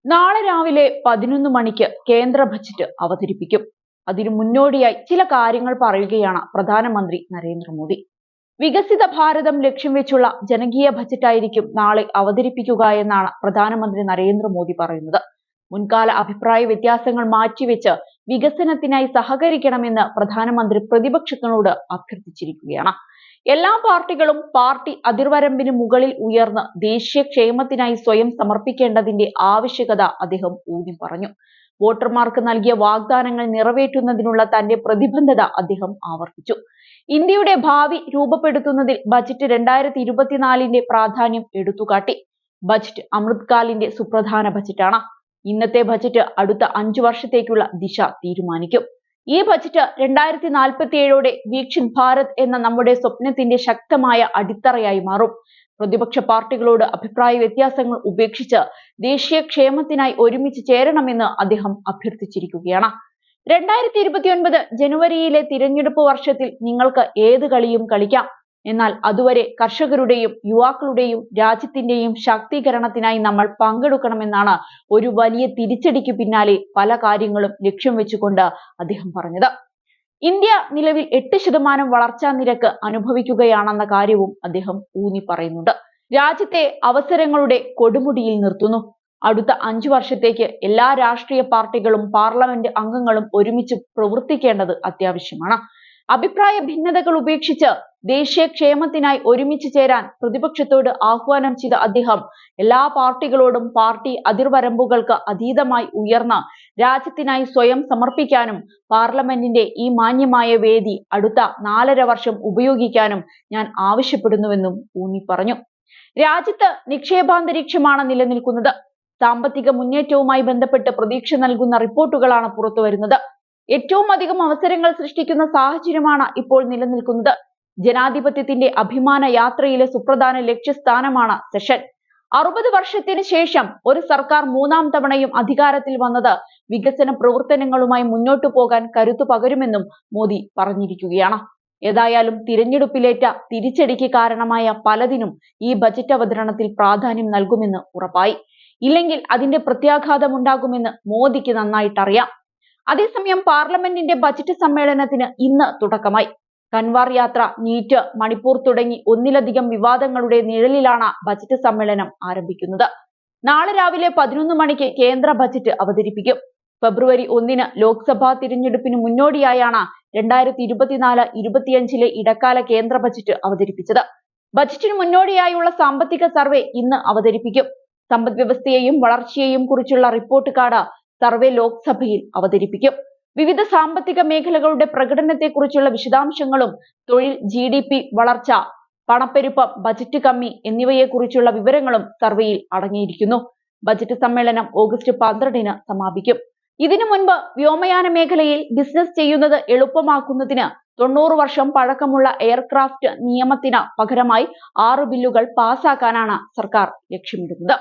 നാളെ രാവിലെ 11 മണിക്ക് കേന്ദ്ര ബജറ്റ് അവതരിപ്പിക്കും. അതിനു മുന്നോടിയായി ചില കാര്യങ്ങൾ പറയുകയാണ് പ്രധാനമന്ത്രി നരേന്ദ്രമോദി. വികസിത ഭാരതം ലക്ഷ്യം വെച്ചുള്ള ജനകീയ ബജറ്റായിരിക്കും നാളെ അവതരിപ്പിക്കുക എന്നാണ് പ്രധാനമന്ത്രി നരേന്ദ്രമോദി പറയുന്നത്. മുൻകാല അഭിപ്രായ വ്യത്യാസങ്ങൾ മാറ്റിവെച്ച് വികസനത്തിനായി സഹകരിക്കണമെന്ന് പ്രധാനമന്ത്രി പ്രതിപക്ഷങ്ങളോട് അഭ്യർത്ഥിച്ചിരിക്കുകയാണ്. എല്ലാ പാർട്ടികളും പാർട്ടി അതിർവരമ്പിന് മുകളിൽ ഉയർന്ന് ദേശീയ ക്ഷേമത്തിനായി സ്വയം സമർപ്പിക്കേണ്ടതിന്റെ ആവശ്യകത അദ്ദേഹം ഊന്നി പറഞ്ഞു. വോട്ടർമാർക്ക് നൽകിയ വാഗ്ദാനങ്ങൾ നിറവേറ്റുന്നതിനുള്ള തന്റെ പ്രതിബദ്ധത അദ്ദേഹം ആവർത്തിച്ചു. ഇന്ത്യയുടെ ഭാവി രൂപപ്പെടുത്തുന്നതിൽ ബജറ്റ് 2024 പ്രാധാന്യം എടുത്തുകാട്ടി. ബജറ്റ് അമൃത്കാലിന്റെ സുപ്രധാന ബജറ്റാണ്. ഇന്നത്തെ ബജറ്റ് അടുത്ത 5 വർഷത്തേക്കുള്ള ദിശ തീരുമാനിക്കും. ഈ ബജറ്റ് 2047 വികസിത് ഭാരത് എന്ന നമ്മുടെ സ്വപ്നത്തിന്റെ ശക്തമായ അടിത്തറയായി മാറും. പ്രതിപക്ഷ പാർട്ടികളോട് അഭിപ്രായ വ്യത്യാസങ്ങൾ ഉപേക്ഷിച്ച് ദേശീയ ക്ഷേമത്തിനായി ഒരുമിച്ച് ചേരണമെന്ന് അദ്ദേഹം അഭ്യർത്ഥിച്ചിരിക്കുകയാണ്. 2029 ജനുവരിയിലെ തിരഞ്ഞെടുപ്പ് വർഷത്തിൽ നിങ്ങൾക്ക് ഏത് കളിയും കളിക്കാം. എന്നാൽ അതുവരെ കർഷകരുടെയും യുവാക്കളുടെയും രാജ്യത്തിന്റെയും ശാക്തീകരണത്തിനായി നമ്മൾ പങ്കെടുക്കണമെന്നാണ് ഒരു വലിയ തിരിച്ചടിക്ക് പിന്നാലെ പല കാര്യങ്ങളും ലക്ഷ്യം വെച്ചുകൊണ്ട് അദ്ദേഹം പറഞ്ഞത്. ഇന്ത്യ നിലവിൽ 8% വളർച്ചാ നിരക്ക് അനുഭവിക്കുകയാണെന്ന കാര്യവും അദ്ദേഹം ഊന്നി പറയുന്നുണ്ട്. രാജ്യത്തെ അവസരങ്ങളുടെ കൊടുമുടിയിൽ നിർത്തുന്നു. അടുത്ത 5 വർഷത്തേക്ക് എല്ലാ രാഷ്ട്രീയ പാർട്ടികളും പാർലമെന്റ് അംഗങ്ങളും ഒരുമിച്ച് പ്രവർത്തിക്കേണ്ടത് അത്യാവശ്യമാണ്. അഭിപ്രായ ഭിന്നതകൾ ഉപേക്ഷിച്ച് ദേശീയ ക്ഷേമത്തിനായി ഒരുമിച്ച് ചേരാൻ പ്രതിപക്ഷത്തോട് ആഹ്വാനം ചെയ്ത അദ്ദേഹം എല്ലാ പാർട്ടികളോടും പാർട്ടി അതിർവരമ്പുകൾക്ക് അതീതമായി ഉയർന്ന രാജ്യത്തിനായി സ്വയം സമർപ്പിക്കാനും പാർലമെന്റിന്റെ ഈ മാന്യമായ വേദി അടുത്ത 4.5 വർഷം ഉപയോഗിക്കാനും ഞാൻ ആവശ്യപ്പെടുന്നുവെന്നും ഊന്നി പറഞ്ഞു. രാജ്യത്ത് നിക്ഷേപാന്തരീക്ഷമാണ് നിലനിൽക്കുന്നത്. സാമ്പത്തിക മുന്നേറ്റവുമായി ബന്ധപ്പെട്ട് പ്രതീക്ഷ നൽകുന്ന റിപ്പോർട്ടുകളാണ് പുറത്തുവരുന്നത്. ഏറ്റവും അധികം അവസരങ്ങൾ സൃഷ്ടിക്കുന്ന സാഹചര്യമാണ് ഇപ്പോൾ നിലനിൽക്കുന്നത്. ജനാധിപത്യത്തിന്റെ അഭിമാന യാത്രയിലെ സുപ്രധാന ലക്ഷ്യസ്ഥാനമാണ് സെഷൻ. 60 വർഷത്തിന് ശേഷം ഒരു സർക്കാർ 3ാം തവണയും അധികാരത്തിൽ വന്നത് വികസന പ്രവർത്തനങ്ങളുമായി മുന്നോട്ടു പോകാൻ കരുത്തു പകരുമെന്നും മോദി പറഞ്ഞിരിക്കുകയാണ്. ഏതായാലും തിരഞ്ഞെടുപ്പിലേറ്റ തിരിച്ചടിക്ക് കാരണമായ പലതിനും ഈ ബജറ്റ് അവതരണത്തിൽ പ്രാധാന്യം നൽകുമെന്ന് ഉറപ്പായി. ഇല്ലെങ്കിൽ അതിന്റെ പ്രത്യാഘാതമുണ്ടാകുമെന്ന് മോദിക്ക് നന്നായിട്ടറിയാം. അതേസമയം പാർലമെന്റിന്റെ ബജറ്റ് സമ്മേളനത്തിന് ഇന്ന് തുടക്കമായി. കൻവാർ യാത്ര, നീറ്റ്, മണിപ്പൂർ തുടങ്ങി ഒന്നിലധികം വിവാദങ്ങളുടെ നിഴലിലാണ് ബജറ്റ് സമ്മേളനം ആരംഭിക്കുന്നത്. നാളെ രാവിലെ 11 മണിക്ക് കേന്ദ്ര ബജറ്റ് അവതരിപ്പിക്കും. ഫെബ്രുവരി 1 ലോക്സഭാ തിരഞ്ഞെടുപ്പിന് മുന്നോടിയായാണ് 2024-25 ഇടക്കാല കേന്ദ്ര ബജറ്റ് അവതരിപ്പിച്ചത്. ബജറ്റിന് മുന്നോടിയായുള്ള സാമ്പത്തിക സർവേ ഇന്ന് അവതരിപ്പിക്കും. സമ്പദ് വ്യവസ്ഥയെയും വളർച്ചയെയും കുറിച്ചുള്ള റിപ്പോർട്ട് കാർഡ് സർവേ ലോക്സഭയിൽ അവതരിപ്പിക്കും. വിവിധ സാമ്പത്തിക മേഖലകളുടെ പ്രകടനത്തെക്കുറിച്ചുള്ള വിശദാംശങ്ങളും തൊഴിൽ, GDP വളർച്ച, പണപ്പെരുപ്പം, ബജറ്റ് കമ്മി എന്നിവയെക്കുറിച്ചുള്ള വിവരങ്ങളും സർവേയിൽ അടങ്ങിയിരിക്കുന്നു. ബജറ്റ് സമ്മേളനം ഓഗസ്റ്റ് 12 സമാപിക്കും. ഇതിനു മുൻപ് വ്യോമയാന മേഖലയിൽ ബിസിനസ് ചെയ്യുന്നത് എളുപ്പമാക്കുന്നതിന് 90 വർഷം പഴക്കമുള്ള എയർക്രാഫ്റ്റ് നിയമത്തിന് പകരമായി 6 ബില്ലുകൾ പാസാക്കാനാണ് സർക്കാർ ലക്ഷ്യമിടുന്നത്.